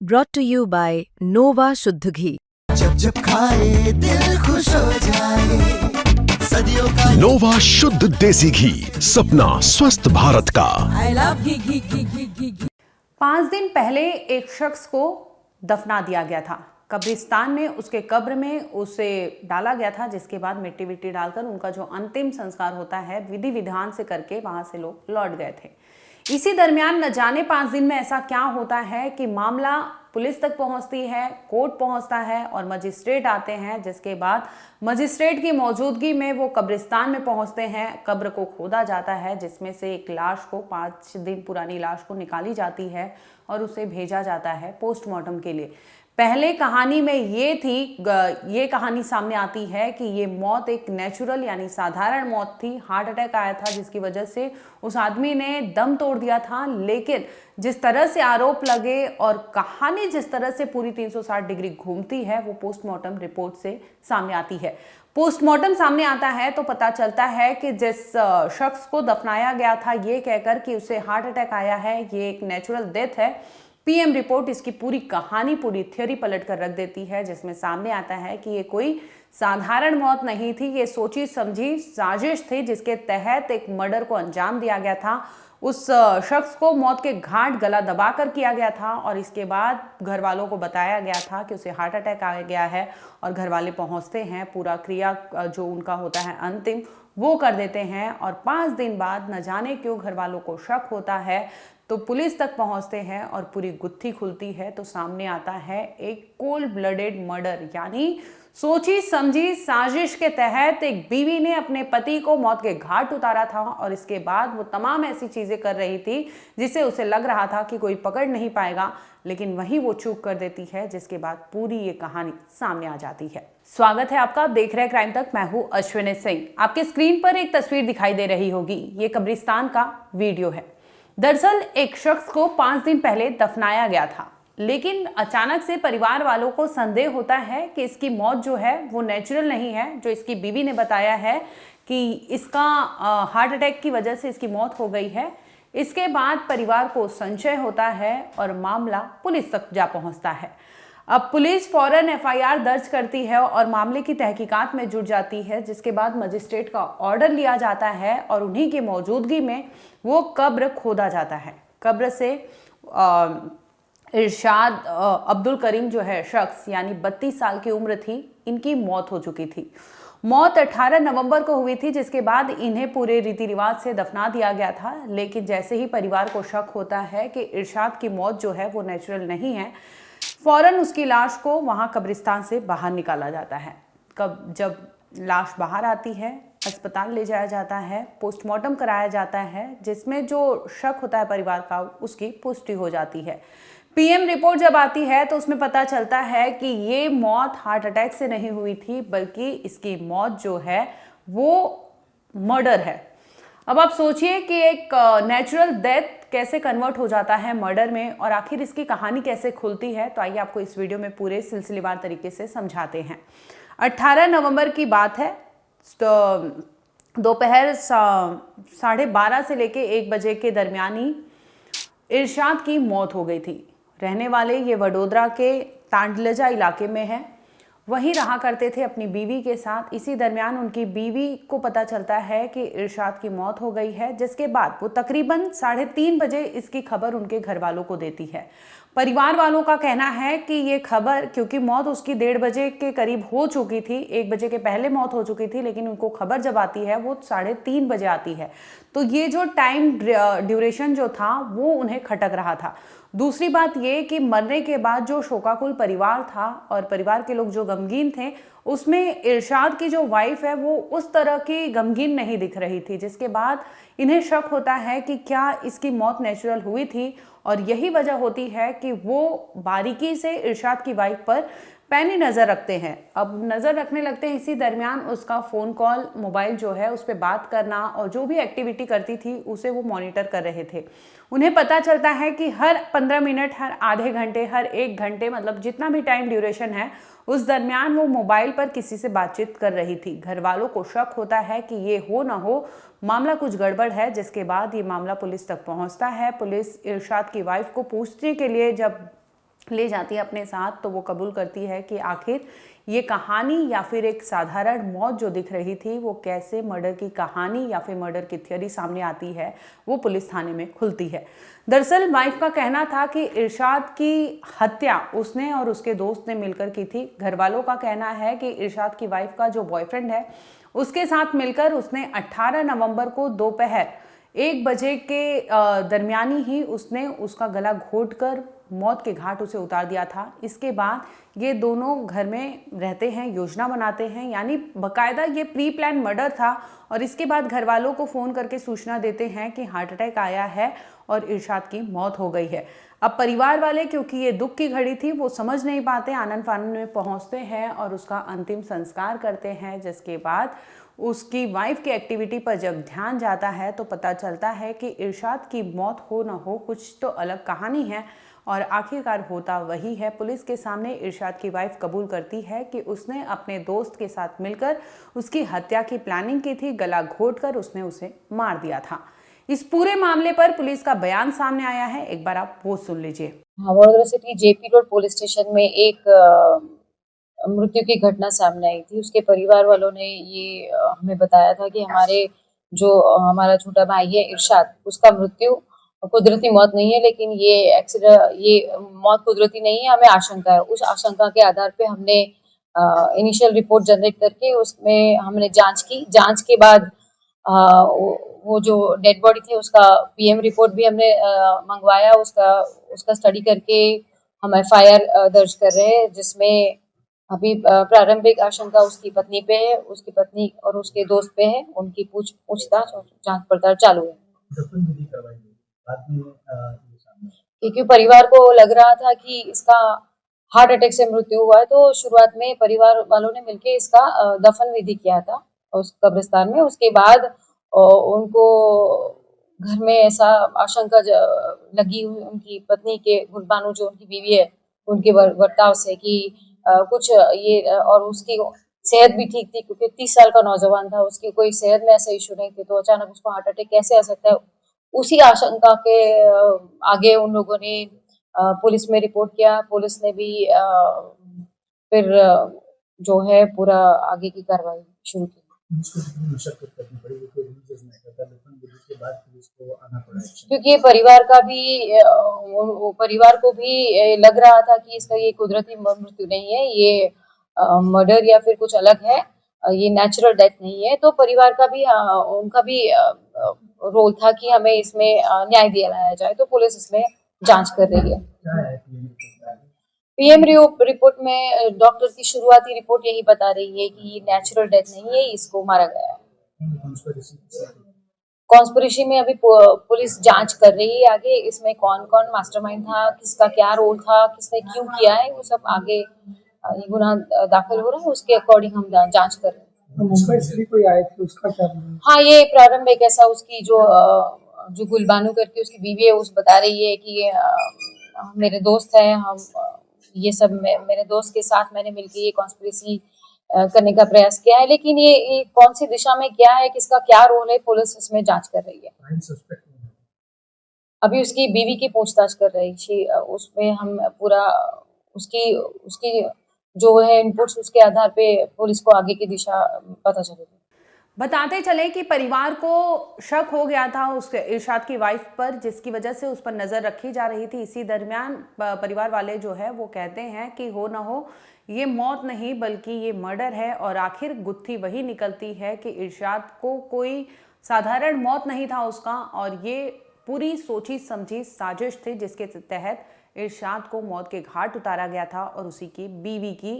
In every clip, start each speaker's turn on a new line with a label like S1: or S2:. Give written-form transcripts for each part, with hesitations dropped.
S1: brought to you by Nova शुद्ध घी।
S2: जब जब खाए दिल खुश हो जाए, सदियों का
S3: नोवा शुद्ध देसी घी, सपना स्वस्थ भारत का।
S4: I love घी।
S5: 5 दिन पहले एक शख्स को दफना दिया गया था। कब्रिस्तान में उसके कब्र में उसे डाला गया था, जिसके बाद मिट्टी विट्टी डालकर उनका जो अंतिम संस्कार होता है विधि विधान से करके वहां से लोग लौट गए थे। इसी दरमियान न जाने 5 दिन में ऐसा क्या होता है कि मामला पुलिस तक पहुंचती है, कोर्ट पहुंचता है और मजिस्ट्रेट आते हैं, जिसके बाद मजिस्ट्रेट की मौजूदगी में वो कब्रिस्तान में पहुंचते हैं। कब्र को खोदा जाता है, जिसमें से एक लाश को 5 दिन पुरानी लाश को निकाली जाती है और उसे भेजा जाता है पोस्टमार्टम के लिए। पहले कहानी में ये कहानी सामने आती है कि ये मौत एक नेचुरल यानी साधारण मौत थी। हार्ट अटैक आया था, जिसकी वजह से उस आदमी ने दम तोड़ दिया था। लेकिन जिस तरह से आरोप लगे और कहानी जिस तरह से पूरी 360 डिग्री घूमती है, वो पोस्टमार्टम रिपोर्ट से सामने आती है। पोस्टमार्टम सामने आता है तो पता चलता है कि जिस शख्स को दफनाया गया था ये कहकर कि उसे हार्ट अटैक आया है, ये एक नेचुरल डेथ है। पीएम रिपोर्ट इसकी पूरी कहानी, पूरी थ्योरी पलट कर रख देती है, जिसमें सामने आता है कि ये कोई साधारण मौत नहीं थी, ये सोची समझी साजिश थी, जिसके तहत एक मर्डर को अंजाम दिया गया था। उस शख्स को मौत के घाट गला दबाकर किया गया था और इसके बाद घर वालों को बताया गया था कि उसे हार्ट अटैक आ गया है और घर वाले पहुंचते हैं, पूरा क्रिया जो उनका होता है अंतिम वो कर देते हैं। और 5 दिन बाद न जाने क्यों घर वालों को शक होता है तो पुलिस तक पहुंचते हैं और पूरी गुत्थी खुलती है तो सामने आता है एक कोल्ड ब्लडेड मर्डर, यानी सोची समझी साजिश के तहत एक बीवी ने अपने पति को मौत के घाट उतारा था और इसके बाद वो तमाम ऐसी चीजें कर रही थी जिसे उसे लग रहा था कि कोई पकड़ नहीं पाएगा, लेकिन वहीं वो चूक कर देती है, जिसके बाद पूरी ये कहानी सामने आ जाती है। स्वागत है आपका, आप देख रहे हैं क्राइम तक। मैं हूं अश्विनी सिंह। आपके स्क्रीन पर एक तस्वीर दिखाई दे रही होगी, ये कब्रिस्तान का वीडियो है। दरअसल एक शख्स को 5 दिन पहले दफनाया गया था, लेकिन अचानक से परिवार वालों को संदेह होता है कि इसकी मौत जो है वो नेचुरल नहीं है। जो इसकी बीवी ने बताया है कि इसका हार्ट अटैक की वजह से इसकी मौत हो गई है। इसके बाद परिवार को संशय होता है और मामला पुलिस तक जा पहुंचता है। अब पुलिस फौरन एफआईआर दर्ज करती है और मामले की तहकीकात में जुट जाती है, जिसके बाद मजिस्ट्रेट का ऑर्डर लिया जाता है और उन्हीं की मौजूदगी में वो कब्र खोदा जाता है। कब्र से इरशाद अब्दुल करीम जो है शख्स, यानी 32 साल की उम्र थी, इनकी मौत हो चुकी थी। मौत 18 नवंबर को हुई थी, जिसके बाद इन्हें पूरे रीति रिवाज से दफना दिया गया था। लेकिन जैसे ही परिवार को शक होता है कि इरशाद की मौत जो है वो नेचुरल नहीं है, फौरन उसकी लाश को वहां कब्रिस्तान से बाहर निकाला जाता है। जब लाश बाहर आती है, अस्पताल ले जाया जाता है, पोस्टमार्टम कराया जाता है, जिसमें जो शक होता है परिवार का उसकी पुष्टि हो जाती है। पीएम रिपोर्ट जब आती है तो उसमें पता चलता है कि ये मौत हार्ट अटैक से नहीं हुई थी, बल्कि इसकी मौत जो है वो मर्डर है। अब आप सोचिए कि एक नेचुरल डेथ कैसे कन्वर्ट हो जाता है मर्डर में और आखिर इसकी कहानी कैसे खुलती है। तो आइए आपको इस वीडियो में पूरे सिलसिलेवार तरीके से समझाते हैं। 18 नवंबर की बात है, तो दोपहर 12:30 से लेके 1 बजे के दरमियानी इरशाद की मौत हो गई थी। रहने वाले ये वडोदरा के तांडलजा इलाके में है, वहीं रहा करते थे अपनी बीवी के साथ। इसी दरमियान उनकी बीवी को पता चलता है कि इरशाद की मौत हो गई है, जिसके बाद वो तकरीबन 3:30 बजे इसकी खबर उनके घर वालों को देती है। परिवार वालों का कहना है कि ये खबर, क्योंकि मौत उसकी 1:30 बजे के करीब हो चुकी थी, 1 बजे के पहले मौत हो चुकी थी, लेकिन उनको खबर जब आती है वो 3:30 बजे आती है। तो ये जो टाइम ड्यूरेशन जो था वो उन्हें खटक रहा था। दूसरी बात ये कि मरने के बाद जो शोकाकुल परिवार था और परिवार के लोग जो गमगीन थे, उसमें इरशाद की जो वाइफ है वो उस तरह की गमगीन नहीं दिख रही थी, जिसके बाद इन्हें शक होता है कि क्या इसकी मौत नेचुरल हुई थी। और यही वजह होती है कि वो बारीकी से इरशाद की वाइफ पर पैनी नज़र रखते हैं। अब नज़र रखने लगते हैं, इसी दरमियान उसका फ़ोन कॉल, मोबाइल जो है उस पर बात करना और जो भी एक्टिविटी करती थी उसे वो मॉनिटर कर रहे थे। उन्हें पता चलता है कि हर 15 मिनट, हर आधे घंटे, हर 1 घंटे, मतलब जितना भी टाइम ड्यूरेशन है उस दरमियान वो मोबाइल पर किसी से बातचीत कर रही थी। घर वालों को शक होता है कि ये हो ना हो मामला कुछ गड़बड़ है, जिसके बाद ये मामला पुलिस तक पहुंचता है। पुलिस इरशाद की वाइफ को पूछने के लिए जब ले जाती है अपने साथ, तो वो कबूल करती है कि आखिर ये कहानी या फिर एक साधारण मौत जो दिख रही थी वो कैसे मर्डर की कहानी या फिर मर्डर की थ्योरी सामने आती है, वो पुलिस थाने में खुलती है। दरअसल वाइफ का कहना था कि इरशाद की हत्या उसने और उसके दोस्त ने मिलकर की थी। घर वालों का कहना है कि इरशाद की वाइफ का जो बॉयफ्रेंड है उसके साथ मिलकर उसने 18 नवंबर को दोपहर 1 बजे के दरमियानी ही उसने उसका गला घोंटकर मौत के घाट उसे उतार दिया था। इसके बाद ये दोनों घर में रहते हैं, योजना बनाते हैं, यानी बकायदा ये प्री प्लान मर्डर था। और इसके बाद घर वालों को फ़ोन करके सूचना देते हैं कि हार्ट अटैक आया है और इरशाद की मौत हो गई है। अब परिवार वाले, क्योंकि ये दुख की घड़ी थी, वो समझ नहीं पाते, आनन फानन में पहुंचते हैं और उसका अंतिम संस्कार करते हैं। जिसके बाद उसकी वाइफ की एक्टिविटी पर जब ध्यान जाता है तो पता चलता है कि इरशाद की मौत हो ना हो, कुछ तो अलग कहानी है और आखिरकार होता वही है। पुलिस के सामने इरशाद की वाइफ कबूल करती है कि उसने अपने दोस्त के साथ मिलकर उसकी हत्या की प्लानिंग की थी, गला घोंटकर उसने उसे मार दिया था। इस पूरे मामले पर पुलिस का बयान सामने आया है, एक बार आप वो सुन लीजिए।
S6: Vadodara city JP road police station में एक मृत्यु की घटना सामने आई थी। उसके परिवार वालों ने ये हमें बताया था कि हमारा छोटा भाई है इरशाद, उसका मृत्यु कुदरती मौत नहीं है, लेकिन ये मौत कुदरती नहीं है, हमें आशंका है। उस आशंका के आधार पे हमने इनिशियल रिपोर्ट जनरेट करके उसमें हमने जांच की। जांच के बाद वो जो डेड बॉडी थी उसका पीएम रिपोर्ट भी हमने मंगवाया। उसका स्टडी करके हम एफआईआर दर्ज कर रहे हैं, जिसमें अभी प्रारंभिक आशंका उसकी पत्नी पे है, उसकी पत्नी और उसके दोस्त पे है। उनकी पूछताछ और जांच पड़ताल चालू है। क्योंकि परिवार को लग रहा था कि इसका हार्ट अटैक से मृत्यु हुआ है, तो शुरुआत में परिवार वालों ने मिलकर इसका दफन विधि किया था उस कब्रिस्तान में। उसके बाद उनको घर में ऐसा आशंका लगी हुई उनकी पत्नी के गुलबानू, जो उनकी बीवी है, उनके बर्ताव से कि कुछ ये, और उसकी सेहत भी ठीक थी क्योंकि 30 साल का नौजवान था, उसकी कोई सेहत में ऐसा इशू नहीं थे, तो अचानक उसको हार्ट अटैक कैसे आ सकता है। उसी आशंका के आगे उन लोगों ने पुलिस में रिपोर्ट किया। पुलिस ने भी फिर जो है पूरा आगे की कार्रवाई शुरू की। क्योंकि परिवार को भी लग रहा था कि इसका ये कुदरती मृत्यु नहीं है, ये मर्डर या फिर कुछ अलग है, ये नेचुरल डेथ नहीं है। तो परिवार का भी उनका भी रोल था कि हमें इसमें न्याय दिलाया जाए, तो पुलिस इसमें जांच कर रही है। पीएम रिपोर्ट में डॉक्टर की शुरुआती रिपोर्ट यही बता रही है कि ये नेचुरल डेथ नहीं है, इसको मारा गया है। कॉन्स्पिरेसी में अभी पुलिस जांच कर रही है आगे, इसमें कौन कौन मास्टरमाइंड था, किसका क्या रोल था, किसने क्यों किया है, वो सब आगे ये गुनाह दाखिल हो रहा है, उसके अकॉर्डिंग हम जांच कर रहे हैं।
S7: कोई आए थे, उसका क्या?
S6: हाँ, ये प्रारंभिक ऐसा उसकी जो गुलबानू करके उसकी बीवी है, उस बता रही है कि मेरे दोस्त हैं, हम ये सब मेरे दोस्त के साथ मैंने मिलकर ये कॉन्स्पिरेसी करने का प्रयास किया है, लेकिन ये कौन सी दिशा में क्या है, किसका क्या रोल है, पुलिस इसमें जांच कर रही है। अभी उसकी बीवी की पूछताछ कर रही थी, उसमें हम पूरा उसकी जो है इनपुट्स, उसके आधार पे पुलिस को आगे की दिशा पता चलेगी।
S5: बताते चले कि परिवार को शक हो गया था उसके इरशाद की वाइफ पर, जिसकी वजह से उस पर नज़र रखी जा रही थी। इसी दरमियान परिवार वाले जो है वो कहते हैं कि हो ना हो ये मौत नहीं बल्कि ये मर्डर है, और आखिर गुत्थी वही निकलती है कि इरशाद को कोई साधारण मौत नहीं था उसका, और ये पूरी सोची समझी साजिश थी जिसके तहत इरशाद को मौत के घाट उतारा गया था और उसी की बीवी की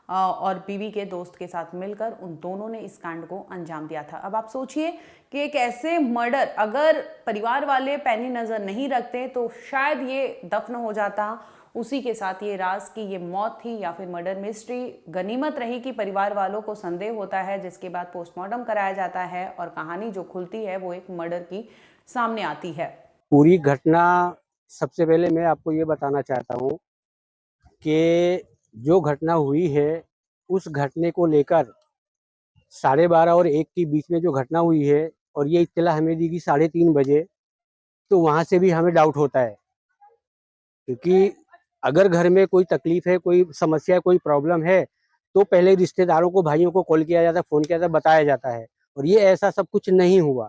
S5: और बीवी के दोस्त के साथ मिलकर उन दोनों ने इस कांड को अंजाम दिया था। अब आप सोचिए कि एक ऐसे मर्डर अगर परिवार वाले पैनी नज़र नहीं रखते तो शायद ये दफन हो जाता। उसी के साथ ये राज की ये मौत थी या फिर मर्डर मिस्ट्री। गनीमत रही कि परिवार वालों को संदेह होता है, जिसके बाद पोस्टमार्टम कराया जाता है और कहानी जो खुलती है वो एक मर्डर की सामने आती है।
S7: पूरी घटना, सबसे पहले मैं आपको ये बताना चाहता हूँ कि जो घटना हुई है उस घटने को लेकर 12:30 और 1 के बीच में जो घटना हुई है, और ये इत्तला हमें दी कि 3:30 बजे, तो वहाँ से भी हमें डाउट होता है, क्योंकि अगर घर में कोई तकलीफ है, कोई समस्या है, कोई प्रॉब्लम है, तो पहले रिश्तेदारों को, भाइयों को कॉल किया जाता है, फ़ोन किया जाता है, बताया जाता है। और ये ऐसा सब कुछ नहीं हुआ।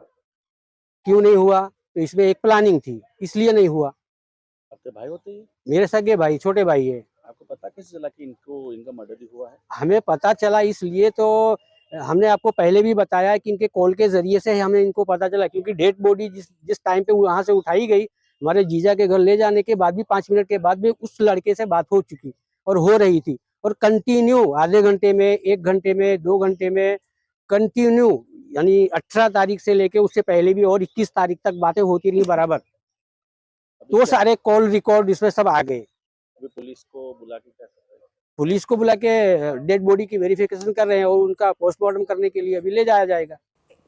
S7: क्यों नहीं हुआ? तो इसमें एक प्लानिंग थी, इसलिए नहीं हुआ।
S8: आपके भाई होते हैं?
S7: मेरे सगे भाई, छोटे भाई है।
S8: आपको पता कैसे चला कि इनका मर्डर ही हुआ है?
S7: हमें पता चला इसलिए तो हमने आपको पहले भी बताया कि इनके कॉल के ज़रिए से हमें इनको पता चला, क्योंकि डेड बॉडी जिस टाइम पे वहाँ से उठाई गई, हमारे जीजा के घर ले जाने के बाद भी 5 मिनट के बाद भी उस लड़के से बात हो चुकी और हो रही थी। और कंटिन्यू आधे घंटे में, 1 घंटे में, 2 घंटे में कंटिन्यू, यानी 18 तारीख से लेके उससे पहले भी और 21 तारीख तक बातें होती रही बराबर। तो सारे कॉल रिकॉर्ड इसमें सब आ गए।
S8: अभी पुलिस को बुला के क्या कर रहे हैं?
S7: पुलिस को बुला के डेड बॉडी की वेरिफिकेशन कर रहे हैं और उनका पोस्टमार्टम करने के लिए अभी ले जाया जाएगा।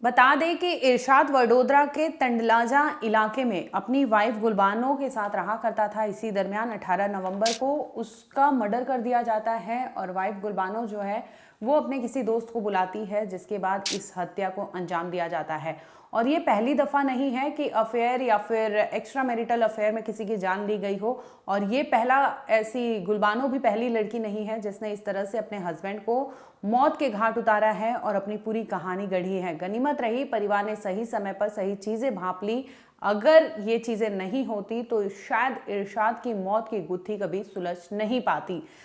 S5: बता दें कि इरशाद वडोदरा के तंडलाजा इलाके में अपनी वाइफ गुलबानो के साथ रहा करता था। इसी दरमियान 18 नवंबर को उसका मर्डर कर दिया जाता है और वाइफ गुलबानो जो है वो अपने किसी दोस्त को बुलाती है, जिसके बाद इस हत्या को अंजाम दिया जाता है। और ये पहली दफ़ा नहीं है कि अफेयर या फिर एक्स्ट्रा मैरिटल अफेयर में किसी की जान ली गई हो, और ये पहला ऐसी गुलबानो भी पहली लड़की नहीं है जिसने इस तरह से अपने हस्बैंड को मौत के घाट उतारा है और अपनी पूरी कहानी गढ़ी है। गनीमत रही परिवार ने सही समय पर सही चीज़ें भांप ली। अगर ये चीज़ें नहीं होती तो शायद इरशाद की मौत की गुत्थी कभी सुलझ नहीं पाती।